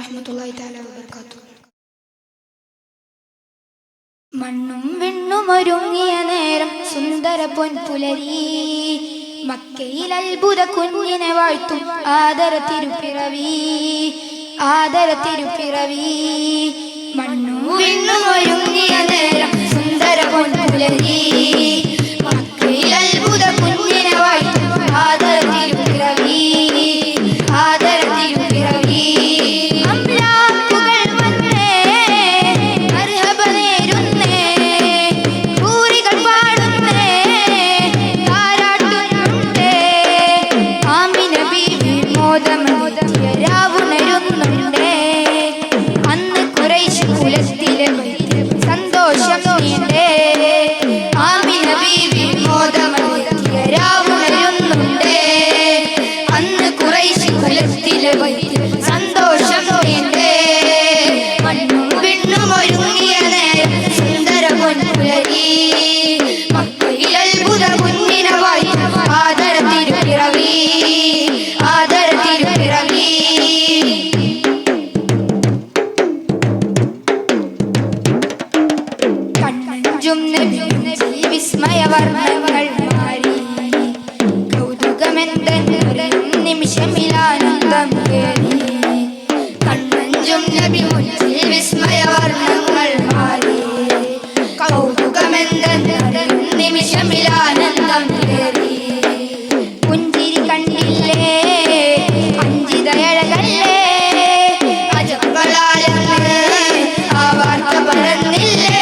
വറഹ്മത്തുള്ളാഹി തആല വബറകാതുഹു. മണ്ണും വിണ്ണും ഒരുങ്ങിയ നേരം സുന്ദര പൊൻപുലരി, മക്കയിൽ അത്ഭുത കുഞ്ഞിനെ വാഴ്ത്തും ആദര തിരുപ്പിറവി, ആദര തിരുപ്പിറവി. മണ്ണും വിണ്ണും ഒരുങ്ങിയ നേരം സുന്ദര പൊൻപുലരി, മക്കയിൽ അത്ഭുത കുഞ്ഞിനെ വാഴ്ത്തും ആദര തിരുപ്പിറവി, ആദര തിരുപ്പിറവി. വിസ്മയവർണ്ണങ്ങൾ മാറി കൗതുകമെന്തെന്നൊരു നിമിഷമിലാനന്ദം കേറി. കണ്ണഞ്ചും നബി മുന്നിൽ വിസ്മയവർണ്ണങ്ങൾ മാറി കൗതുകമെന്തെന്നൊരു നിമിഷമിലാനന്ദം കേറി. പുഞ്ചിരി കണ്ടില്ലേ അഞ്ചിതയഴകല്ലേ, അജങ്ങളാലെന്ന് ആ വാർത്ത പറഞ്ഞില്ലേ,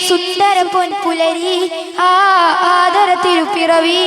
സുന്ദര പൊൻപുലരി ആ ആദര തിരുപ്പിറവി.